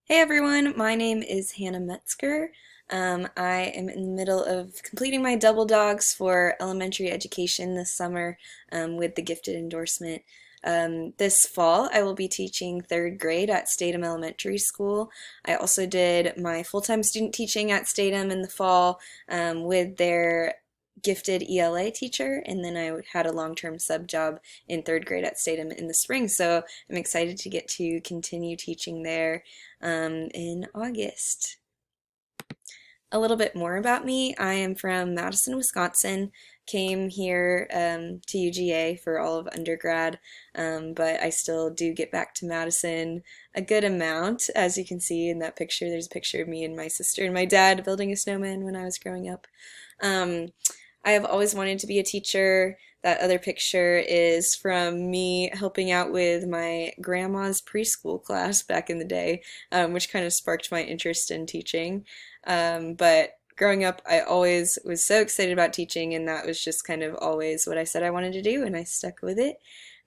Hey everyone, my name is Hannah Metzger. I am in the middle of completing my double dogs for elementary education this summer with the gifted endorsement. This fall, I will be teaching third grade at Statham Elementary School. I also did my full-time student teaching at Statham in the fall with their gifted ELA teacher, and then I had a long-term sub job in third grade at Statham in the spring, so I'm excited to get to continue teaching there in August. A little bit more about me. I am from Madison, Wisconsin. Came here to UGA for all of undergrad, but I still do get back to Madison a good amount. As you can see in that picture, there's a picture of me and my sister and my dad building a snowman when I was growing up. Um, I have always wanted to be a teacher. That other picture is from me helping out with my grandma's preschool class back in the day, which kind of sparked my interest in teaching. But growing up, I always was so excited about teaching, and that was just kind of always what I said I wanted to do, and I stuck with it.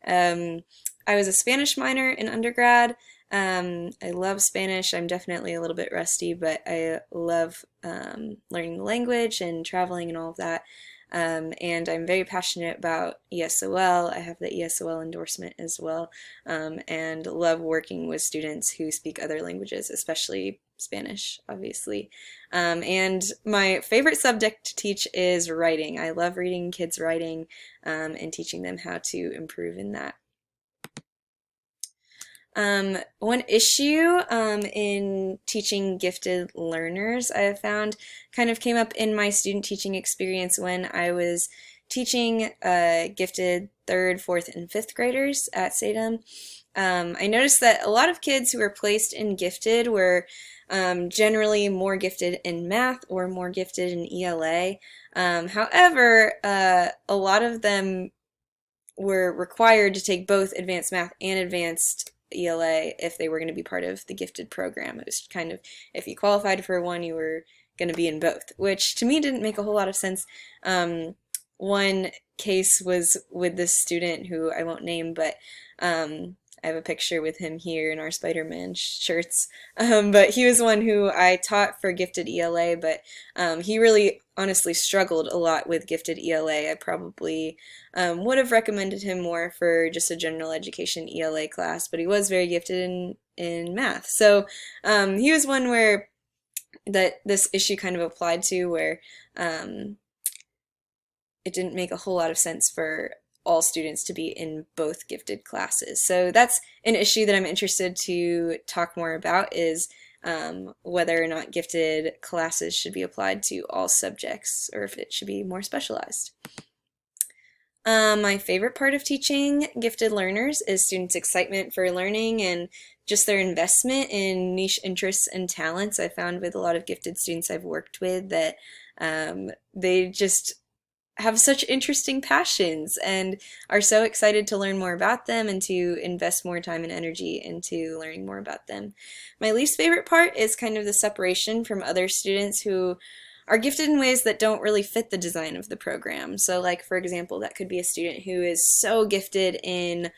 Um, I was a Spanish minor in undergrad. I love Spanish. I'm definitely a little bit rusty, but I love learning the language and traveling and all of that. And I'm very passionate about ESOL. I have the ESOL endorsement as well, and love working with students who speak other languages, especially Spanish, obviously. And my favorite subject to teach is writing. I love reading kids' writing and teaching them how to improve in that. One issue in teaching gifted learners I have found kind of came up in my student teaching experience when I was teaching gifted third, fourth, and fifth graders at Statham. I noticed that a lot of kids who were placed in gifted were generally more gifted in math or more gifted in ELA. However, a lot of them were required to take both advanced math and advanced ELA if they were going to be part of the gifted program. It was kind of, if you qualified for one, you were going to be in both, which to me didn't make a whole lot of sense. One case was with this student who I won't name, but I have a picture with him here in our Spider-Man shirts. But he was one who I taught for gifted ELA, but he really honestly struggled a lot with gifted ELA. I probably would have recommended him more for just a general education ELA class, but he was very gifted in math. So he was one where that this issue kind of applied to, where it didn't make a whole lot of sense for all students to be in both gifted classes. So that's an issue that I'm interested to talk more about, is whether or not gifted classes should be applied to all subjects or if it should be more specialized. My favorite part of teaching gifted learners is students' excitement for learning and just their investment in niche interests and talents. I found with a lot of gifted students I've worked with that they just have such interesting passions and are so excited to learn more about them and to invest more time and energy into learning more about them. My least favorite part is kind of the separation from other students who are gifted in ways that don't really fit the design of the program. So like, for example, that could be a student who is so gifted in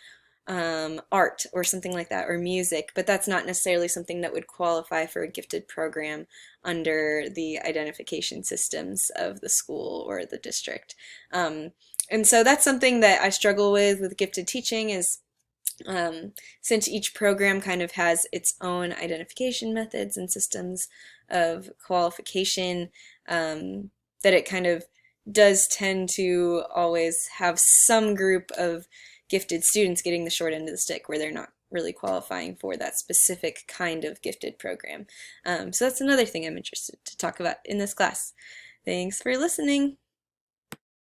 art or something like that, or music, but that's not necessarily something that would qualify for a gifted program under the identification systems of the school or the district. And so that's something that I struggle with gifted teaching, is since each program kind of has its own identification methods and systems of qualification, that it kind of does tend to always have some group of gifted students getting the short end of the stick where they're not really qualifying for that specific kind of gifted program. So that's another thing I'm interested to talk about in this class. Thanks for listening.